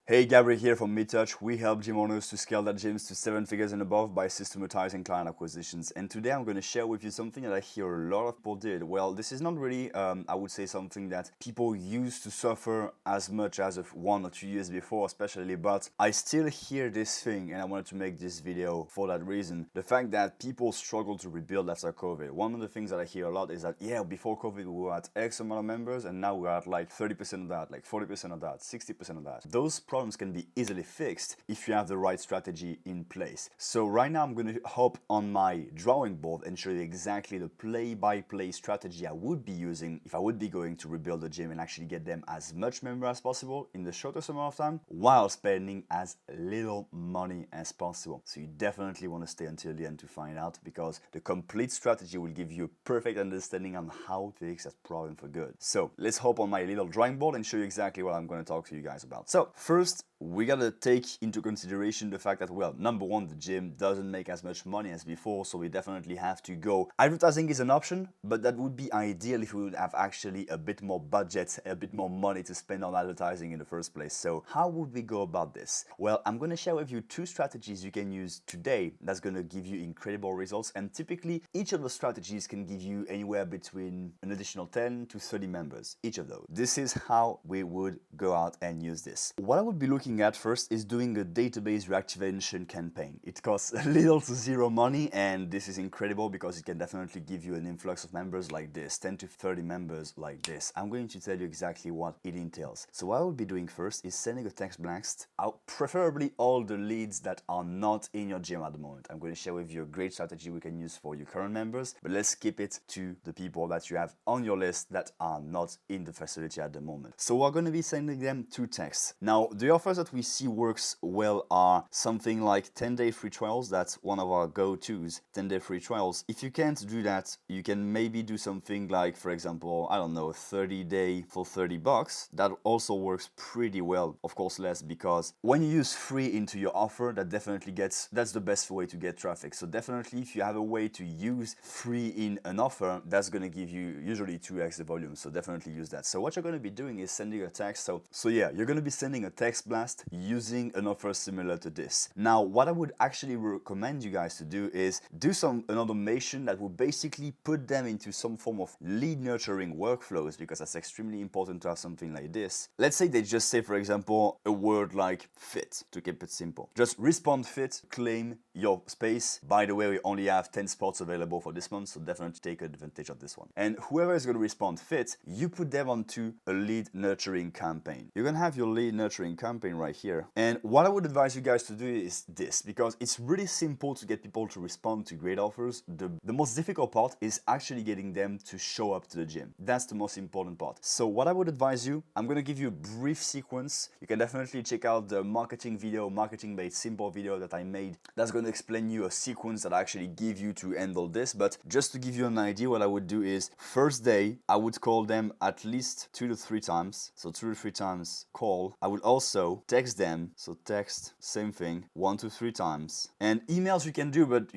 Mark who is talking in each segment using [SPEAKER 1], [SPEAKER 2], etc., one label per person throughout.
[SPEAKER 1] Hey, Gabriel here from MidTouch. We help gym owners to scale their gyms to 7 figures and above by systematizing client acquisitions. And today I'm going to share with you something that I hear a lot of people did. Well, this is not really, I would say, something that people used to suffer as much as of 1 or 2 years before, especially, but I still hear this thing and I wanted to make this video for that reason. The fact that people struggle to rebuild after COVID. One of the things that I hear a lot is that, yeah, before COVID we were at X amount of members and now we're at like 30% of that, like 40% of that, 60% of that. Those problems can be easily fixed if you have the right strategy in place. So right now I'm going to hop on my drawing board and show you exactly the play-by-play strategy I would be using if I would be going to rebuild the gym and actually get them as much member as possible in the shortest amount of time while spending as little money as possible. So you definitely want to stay until the end to find out, because the complete strategy will give you a perfect understanding on how to fix that problem for good. So let's hop on my little drawing board and show you exactly what I'm going to talk to you guys about. So first, we gotta take into consideration the fact that, well, number one, the gym doesn't make as much money as before, so we definitely have to go. Advertising is an option, but that would be ideal if we would have actually a bit more budget, a bit more money to spend on advertising in the first place. So how would we go about this? Well, I'm gonna share with you 2 strategies you can use today that's gonna give you incredible results, and typically each of the strategies can give you anywhere between an additional 10 to 30 members, each of those. This is how we would go out and use this. What I would be looking at first is doing a database reactivation campaign. It costs little to zero money, and this is incredible because it can definitely give you an influx of members like this, 10 to 30 members like this. I'm going to tell you exactly what it entails. So what I will be doing first is sending a text blast out, preferably all the leads that are not in your gym at the moment. I'm going to share with you a great strategy we can use for your current members, but let's keep it to the people that you have on your list that are not in the facility at the moment. So we're going to be sending them 2 texts. Now, the offers that we see works well are something like 10-day free trials. That's one of our go-tos, 10-day free trials. If you can't do that, you can maybe do something like, for example, I don't know, 30-day for $30. That also works pretty well. Of course, less, because when you use free into your offer, that's the best way to get traffic. So definitely, if you have a way to use free in an offer, that's going to give you usually 2x the volume. So definitely use that. So what you're going to be doing is sending a text. So yeah, you're going to be sending a text blast using an offer similar to this. Now, what I would actually recommend you guys to do is do an automation that will basically put them into some form of lead nurturing workflows, because that's extremely important to have something like this. Let's say they just say, for example, a word like fit, to keep it simple. Just respond fit, claim your space. By the way, we only have 10 spots available for this month, so definitely take advantage of this one. And whoever is going to respond fit, you put them onto a lead nurturing campaign. You're going to have your lead nurturing campaign right here. And what I would advise you guys to do is this, because it's really simple to get people to respond to great offers. The most difficult part is actually getting them to show up to the gym. That's the most important part. So what I would advise you, I'm going to give you a brief sequence. You can definitely check out the marketing video, Marketing Made Simple video that I made. That's going to explain you a sequence that I actually give you to handle this. But just to give you an idea, what I would do is, first day, I would call them at least 2 to 3 times. So 2 to 3 times call. I would also text them. So text, same thing, 1 to 3 times. And emails you can do, but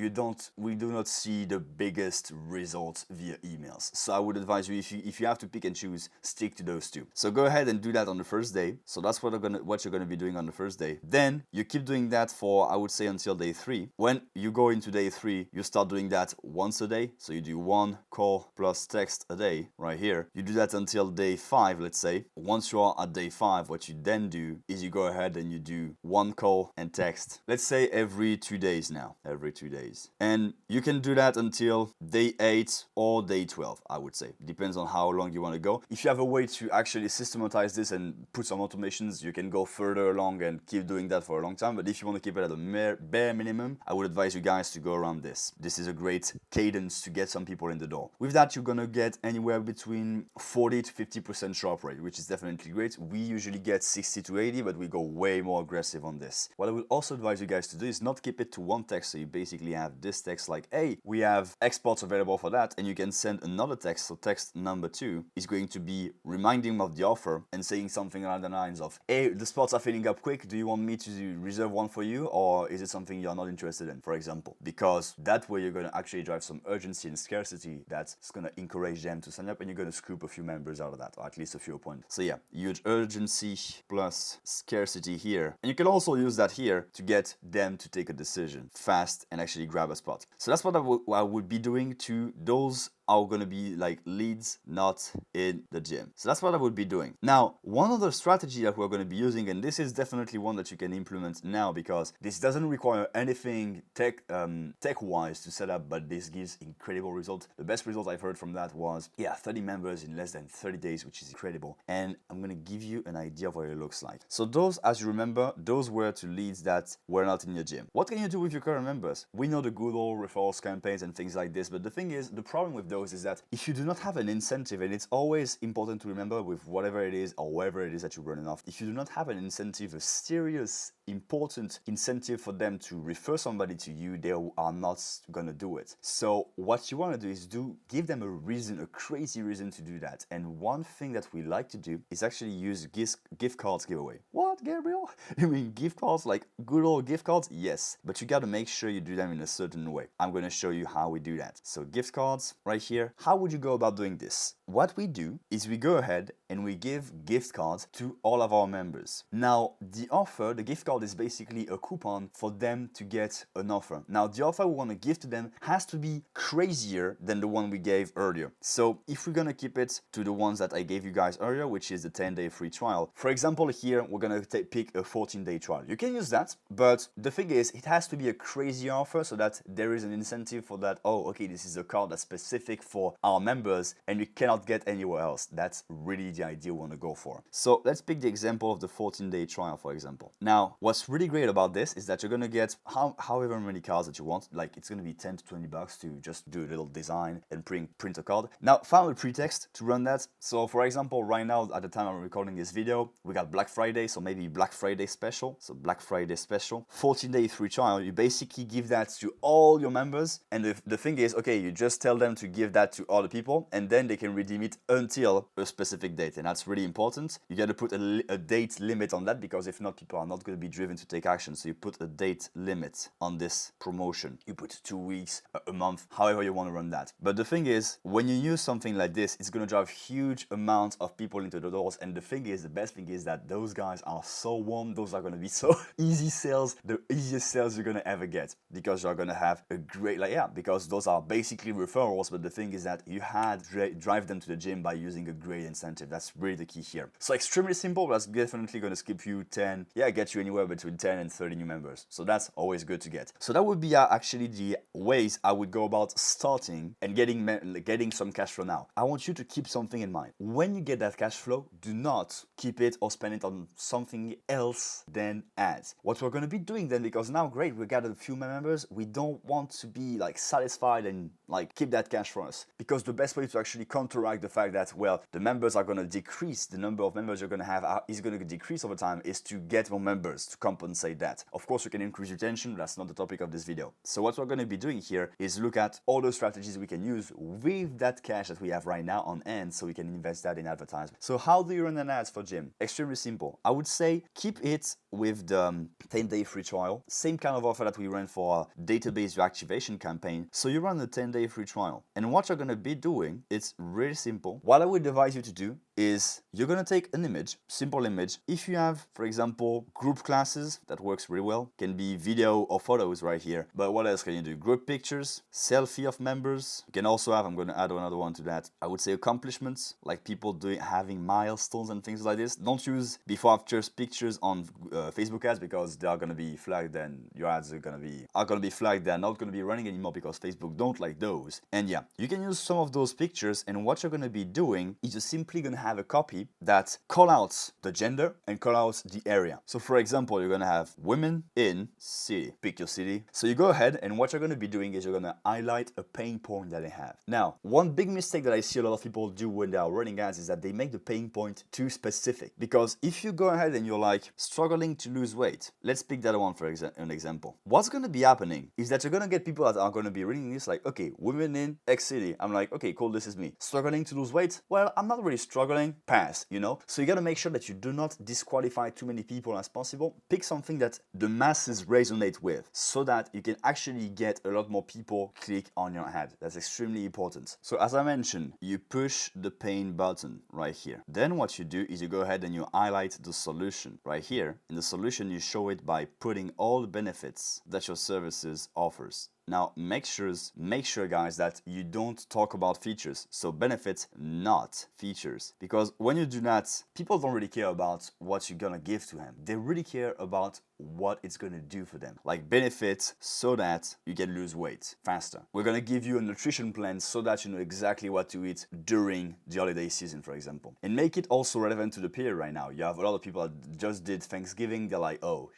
[SPEAKER 1] we do not see the biggest results via emails. So I would advise you, if you have to pick and choose, stick to those 2. So go ahead and do that on the first day. So that's what you're gonna be doing on the first day. Then you keep doing that for, I would say, until day 3. When you go into day 3, you start doing that once a day. So you do 1 call plus text a day right here. You do that until day 5, let's say. Once you are at day 5, what you then do is you go ahead and you do 1 call and text. Let's say every 2 days now, every 2 days. And you can do that until day 8 or day 12, I would say. Depends on how long you want to go. If you have a way to actually systematize this and put some automations, you can go further along and keep doing that for a long time. But if you want to keep it at a bare minimum, I would advise you guys to go around this. This is a great cadence to get some people in the door. With that, you're gonna get anywhere between 40 to 50% drop rate, which is definitely great. We usually get 60 to 80, but we go way more aggressive on this. What I will also advise you guys to do is not keep it to one text. So you basically have this text like, hey, we have X spots available for that, and you can send another text. So text number 2 is going to be reminding them of the offer and saying something along the lines of, hey, the spots are filling up quick. Do you want me to reserve one for you, or is it something you're not interested in, for example? Because that way you're going to actually drive some urgency and scarcity that's going to encourage them to sign up, and you're going to scoop a few members out of that, or at least a few appointments. So yeah, huge urgency plus scarcity here. And you can also use that here to get them to take a decision fast and actually grab a spot. So that's what I would be doing to those are going to be like leads not in the gym. So that's what I would be doing. Now, one other strategy that we're going to be using, and this is definitely one that you can implement now because this doesn't require anything tech-wise to set up, but this gives incredible results. The best result I've heard from that was, 30 members in less than 30 days, which is incredible. And I'm going to give you an idea of what it looks like. So those, as you remember, those were to leads that were not in your gym. What can you do with your current members? We know the good old referrals campaigns and things like this, but the thing is, the problem with those is that if you do not have an incentive, and it's always important to remember with whatever it is or wherever it is that you're running off, if you do not have an incentive, a serious, important incentive for them to refer somebody to you, they are not gonna do it. So what you want to do is give them a reason, a crazy reason to do that. And one thing that we like to do is actually use gift cards giveaway. What, Gabriel? You mean gift cards, like good old gift cards? Yes, but you got to make sure you do them in a certain way. I'm going to show you how we do that. So gift cards right here. How would you go about doing this? What we do is we go ahead and we give gift cards to all of our members. Now, the gift card is basically a coupon for them to get an offer. Now, the offer we want to give to them has to be crazier than the one we gave earlier. So if we're going to keep it to the ones that I gave you guys earlier, which is the 10-day free trial. For example, here, we're going to pick a 14-day trial. You can use that, but the thing is, it has to be a crazy offer so that there is an incentive for that. Oh, okay, this is a card that's specific for our members and we cannot get anywhere else. That's really the idea we want to go for. So let's pick the example of the 14-day trial, for example. Now, what's really great about this is that you're going to get however many cards that you want. Like it's going to be 10 to 20 bucks to just do a little design and print a card. Now, found a pretext to run that. So for example, right now, at the time I'm recording this video, we got Black Friday, so maybe Black Friday special. So Black Friday special, 14-day free trial. You basically give that to all your members. And the thing is, okay, you just tell them to give that to other people and then they can redeem it until a specific date. And that's really important. You got to put a date limit on that because if not, people are not going to be driven to take action. So you put a date limit on this promotion. You put 2 weeks, a month, however you want to run that. But the thing is, when you use something like this, it's going to drive huge amounts of people into the doors. And the best thing is that those guys are so warm. Those are going to be so easy sales, the easiest sales you're going to ever get because you're going to have a great, because those are basically referrals. But the thing is that you had drive them to the gym by using a great incentive. That's really the key here. So extremely simple, but that's definitely going to skip you get you anywhere between 10 and 30 new members. So that's always good to get. So that would be actually the ways I would go about starting and getting some cash flow now. I want you to keep something in mind. When you get that cash flow, do not keep it or spend it on something else than ads. What we're going to be doing then, because now great, we got a few members, we don't want to be satisfied and keep that cash for us, because the best way to actually counteract the fact that, well, the members are going to decrease, the number of members you're going to have is going to decrease over time, is to get more members to compensate that. Of course, you can increase retention, that's not the topic of this video. So what we're going to be doing here is look at all those strategies we can use with that cash that we have right now on hand so we can invest that in advertisement. So how do you run an ads for gym? Extremely simple. I would say keep it with the 10-day free trial, same kind of offer that we ran for our database reactivation campaign. So you run a 10-day free trial. And what you're going to be doing, it's really simple. What I would advise you to do is you're going to take an image, simple image. If you have, for example, group classes, that works really well. Can be video or photos right here. But what else can you do? Group pictures, selfie of members. You can also have, I'm going to add another one to that, I would say accomplishments, like people having milestones and things like this. Don't use before after pictures on Facebook ads because they are going to be flagged and your ads are going to be flagged. They're not going to be running anymore because Facebook don't like those. And yeah, you can use some of those pictures, and what you're going to be doing is you're simply going to have a copy that call out the gender and call out the area. So for example, you're going to have women in city. Pick your city. So you go ahead, and what you're going to be doing is you're going to highlight a pain point that they have. Now, one big mistake that I see a lot of people do when they are running ads is that they make the pain point too specific. Because if you go ahead and you're struggling to lose weight, let's pick that one for an example. What's going to be happening is that you're going to get people that are going to be reading this okay, women in X city. I'm okay, cool, this is me. Struggling to lose weight? Well, I'm not really struggling struggling, pass, you know? So you gotta make sure that you do not disqualify too many people as possible. Pick something that the masses resonate with so that you can actually get a lot more people click on your ad. That's extremely important. So as I mentioned, you push the pain button right here. Then what you do is you go ahead and you highlight the solution right here. In the solution, you show it by putting all the benefits that your services offers. Now, make sure guys that you don't talk about features. So benefits, not features. Because when you do that, people don't really care about what you're gonna give to them. They really care about what it's gonna do for them. Like benefits so that you can lose weight faster. We're gonna give you a nutrition plan so that you know exactly what to eat during the holiday season, for example. And make it also relevant to the period right now. You have a lot of people that just did Thanksgiving. They're like, oh,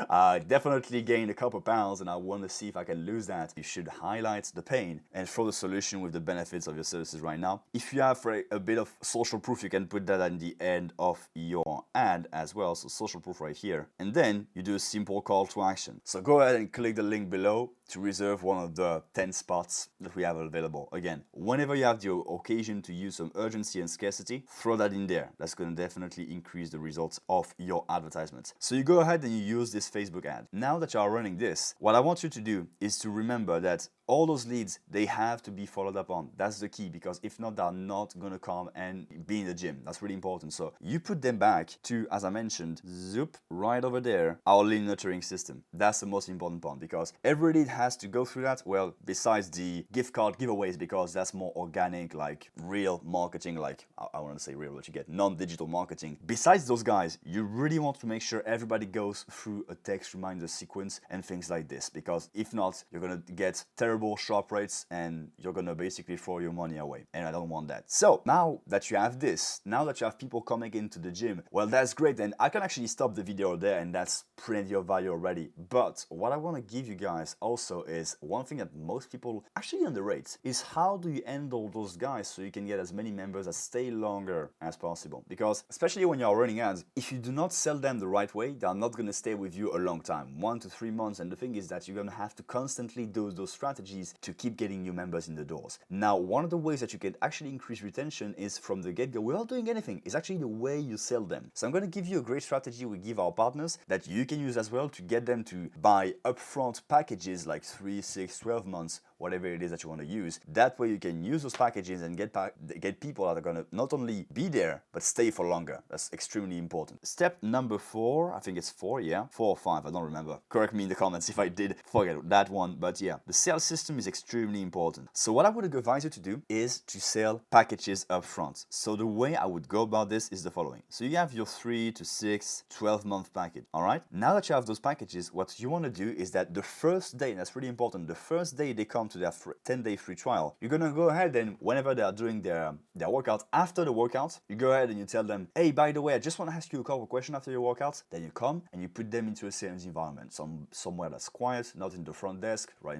[SPEAKER 1] I definitely gained a couple pounds and I want to see if I can lose that. You should highlight the pain and throw the solution with the benefits of your services right now. If you have a bit of social proof, you can put that at the end of your ad as well. So social proof right here. And then you do a simple call to action. So go ahead and click the link below to reserve one of the 10 spots that we have available. Again, whenever you have the occasion to use some urgency and scarcity, throw that in there. That's going to definitely increase the results of your advertisement. So you go ahead and you use this Facebook ad. Now that you are running this, what I want you to do is to remember that all those leads, they have to be followed up on. That's the key, because if not, they're not gonna come and be in the gym. That's really important. So you put them back to, as I mentioned, zoop, right over there, our lead nurturing system. That's the most important part, because every lead has to go through that. Well, besides the gift card giveaways, because that's more organic, like real marketing, like I want to say real, but you get non-digital marketing. Besides those guys, you really want to make sure everybody goes through a text reminder sequence and things like this, because if not, you're gonna get terrible shop rates and you're gonna basically throw your money away, and I don't want that. So now that you have this, now that you have people coming into the gym, well, that's great, and I can actually stop the video there, and that's plenty of value already. But what I want to give you guys also is one thing that most people actually underrate is how do you handle those guys so you can get as many members that stay longer as possible. Because especially when you're running ads, if you do not sell them the right way, they're not going to stay with you a long time, 1 to 3 months. And the thing is that you're going to have to constantly do those strategies to keep getting new members in the doors. Now, one of the ways that you can actually increase retention is from the get-go, without doing anything. It's actually the way you sell them. So I'm going to give you a great strategy we give our partners that you can use as well to get them to buy upfront packages like 3, 6, 12 months, whatever it is that you want to use. That way you can use those packages and get people that are going to not only be there, but stay for longer. That's extremely important. Step number 4, I think it's 4, yeah? 4 or 5, I don't remember. Correct me in the comments if I did forget that one, but yeah, the sales system is extremely important. So what I would advise you to do is to sell packages up front. So the way I would go about this is the following. So you have your 3 to 6, 12-month package, all right? Now that you have those packages, what you want to do is that the first day, and that's really important, the first day they come to their 10-day free trial, you're gonna go ahead and whenever they are doing their workout, after the workout, you go ahead and you tell them, hey, by the way, I just want to ask you a couple of questions after your workout. Then you come and you put them into a sales environment, somewhere that's quiet, not in the front desk, right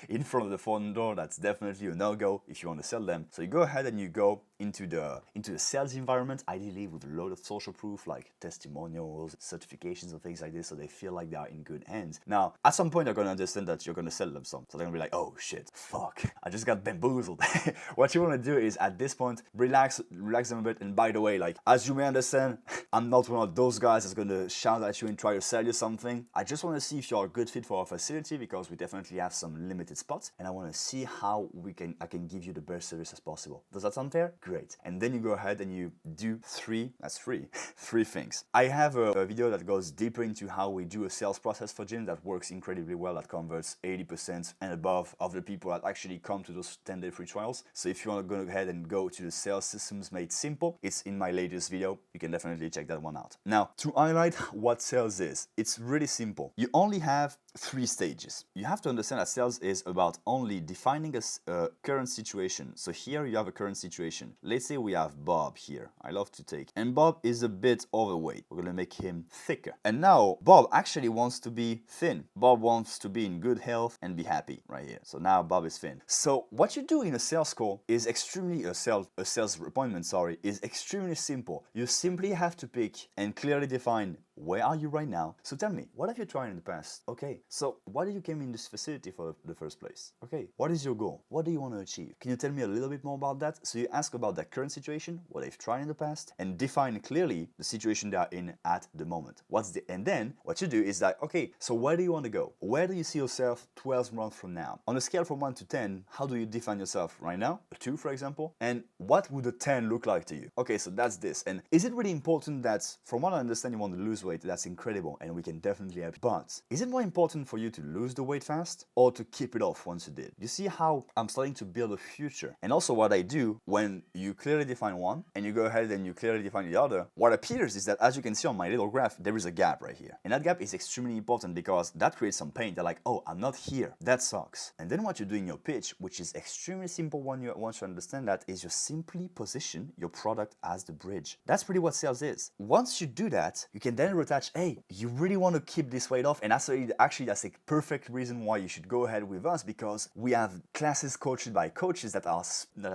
[SPEAKER 1] in front of the phone door. That's definitely a no-go if you want to sell them. So you go ahead and you go into the sales environment, ideally with a load of social proof like testimonials, certifications, and things like this, so they feel like they are in good hands. Now, at some point, they're gonna understand that you're gonna sell them some, so they're gonna be like, oh shit, fuck, I just got bamboozled. What you want to do is at this point relax them a bit. And by the way, like, as you may understand, I'm not one of those guys that's gonna shout at you and try to sell you something. I just want to see if you're a good fit for our facility, because we definitely have some limited spots, and I want to see how I can give you the best service as possible. Does that sound fair? Great. And then you go ahead and you do 3 things. I have a video that goes deeper into how we do a sales process for gym that works incredibly well, that converts 80% and above of the people that actually come to those 10-day free trials. So if you want to go ahead and go to the sales systems made simple, it's in my latest video. You can definitely check that one out. Now, to highlight what sales is, it's really simple. You only have 3 stages. You have to understand that sales is about only defining a current situation. So here you have a current situation. Let's say we have Bob here. I love to take. And Bob is a bit overweight. We're going to make him thicker. And now Bob actually wants to be thin. Bob wants to be in good health and be happy right here. So now Bob is thin. So what you do in a sales call is a sales appointment, is extremely simple. You simply have to pick and clearly define where are you right now? So tell me, what have you tried in the past? Okay, so why did you came in this facility for the first place? Okay, what is your goal? What do you want to achieve? Can you tell me a little bit more about that? So you ask about their current situation, what they've tried in the past, and define clearly the situation they are in at the moment. And then what you do is that, okay, so where do you want to go? Where do you see yourself 12 months from now? On a scale from 1 to 10, how do you define yourself right now? A 2, for example? And what would a 10 look like to you? Okay, so that's this. And is it really important that, from what I understand, you want to lose weight? That's incredible, and we can definitely help. But is it more important for you to lose the weight fast or to keep it off once you did? You see how I'm starting to build a future. And also what I do when you clearly define one and you go ahead and you clearly define the other, what appears is that, as you can see on my little graph, there is a gap right here. And that gap is extremely important because that creates some pain. They're like, oh, I'm not here. That sucks. And then what you do in your pitch, which is extremely simple once you understand that, is you simply position your product as the bridge. That's pretty what sales is. Once you do that, you can then attach, hey, you really want to keep this weight off, and that's a perfect reason why you should go ahead with us, because we have classes coached by coaches that are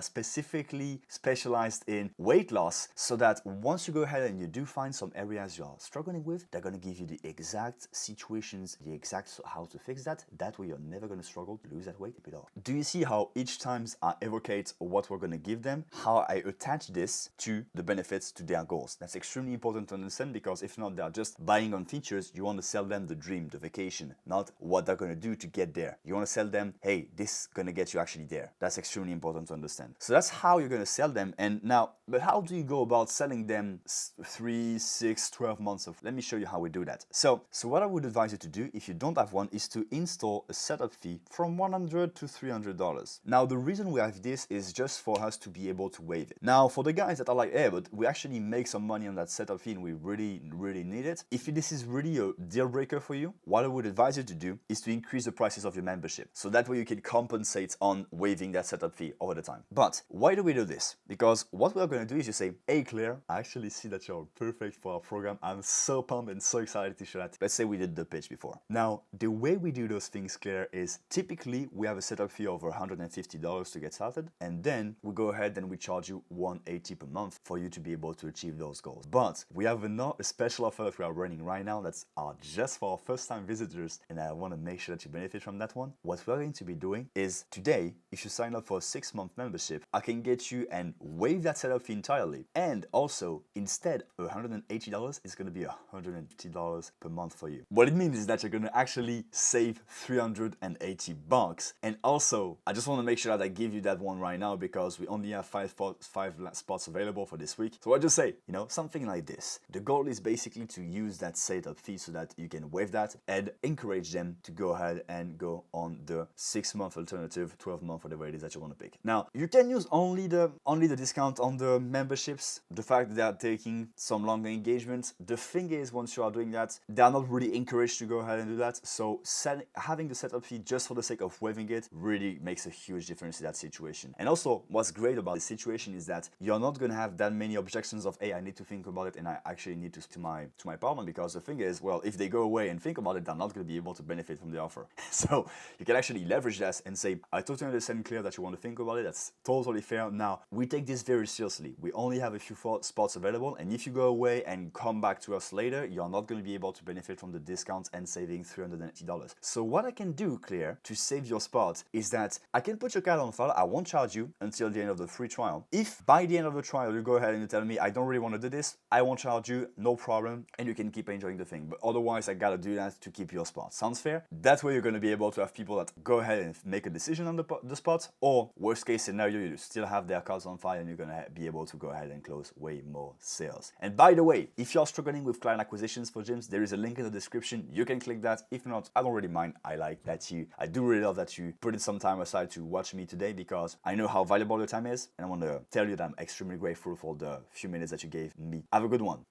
[SPEAKER 1] specifically specialized in weight loss, so that once you go ahead and you do find some areas you're struggling with, they're going to give you the exact situations, the exact how to fix that. That way you're never going to struggle to lose that weight, keep it off. Do you see how each time I evocate what we're going to give them, how I attach this to the benefits, to their goals? That's extremely important to understand, because if not, they're just buying on features. You want to sell them the dream, the vacation, not what they're going to do to get there. You want to sell them, hey, this is going to get you actually there. That's extremely important to understand. So that's how you're going to sell them. And now, but how do you go about selling them 3, 6, 12 months of? Let me show you how we do that. So what I would advise you to do, if you don't have one, is to install a setup fee from $100 to $300. Now, the reason we have this is just for us to be able to waive it. Now, for the guys that are like, hey, but we actually make some money on that setup fee and we really, really need it. If this is really a deal breaker for you, what I would advise you to do is to increase the prices of your membership. So that way you can compensate on waiving that setup fee over the time. But why do we do this? Because what we're going to do is you say, hey, Claire, I actually see that you're perfect for our program. I'm so pumped and so excited to share that. Let's say we did the pitch before. Now, the way we do those things, Claire, is typically we have a setup fee of $150 to get started. And then we go ahead and we charge you $180 per month for you to be able to achieve those goals. But we have a special offer that we are running right now that's just for our first-time visitors, and I want to make sure that you benefit from that one. What we're going to be doing is today, if you sign up for a 6-month membership, I can get you and waive that setup fee entirely. And also, instead of $180, it's going to be $150 per month for you. What it means is that you're going to actually save $380. And also, I just want to make sure that I give you that one right now, because we only have 5 spots available for this week. So I just say, something like this. The goal is basically to use that setup fee so that you can waive that and encourage them to go ahead and go on the 6-month alternative, 12-month, whatever it is that you want to pick. Now, you can use only the discount on the memberships, the fact that they are taking some longer engagements. The thing is, once you are doing that, they are not really encouraged to go ahead and do that. So having the setup fee just for the sake of waiving it really makes a huge difference in that situation. And also, what's great about this situation is that you're not going to have that many objections of, hey, I need to think about it and I actually need to speak to my partner, because the thing is, well, if they go away and think about it, they're not going to be able to benefit from the offer. So you can actually leverage that and say, I totally understand, Claire, that you want to think about it. That's totally fair. Now, we take this very seriously. We only have a few spots available, and if you go away and come back to us later, you're not going to be able to benefit from the discounts and saving $380. So what I can do, Claire, to save your spot is that I can put your card on file. I won't charge you until the end of the free trial. If by the end of the trial you go ahead and you tell me, I don't really want to do this, I won't charge you, no problem, and you can keep enjoying the thing. But otherwise, I gotta do that to keep your spot. Sounds fair? That way you're going to be able to have people that go ahead and make a decision on the spot, or worst case scenario, you still have their cards on file and you're going to be able to go ahead and close way more sales. And by the way, if you're struggling with client acquisitions for gyms, there is a link in the description. You can click that. If not, I don't really mind. I do really love that you put in some time aside to watch me today, because I know how valuable your time is, and I want to tell you that I'm extremely grateful for the few minutes that you gave me. Have a good one.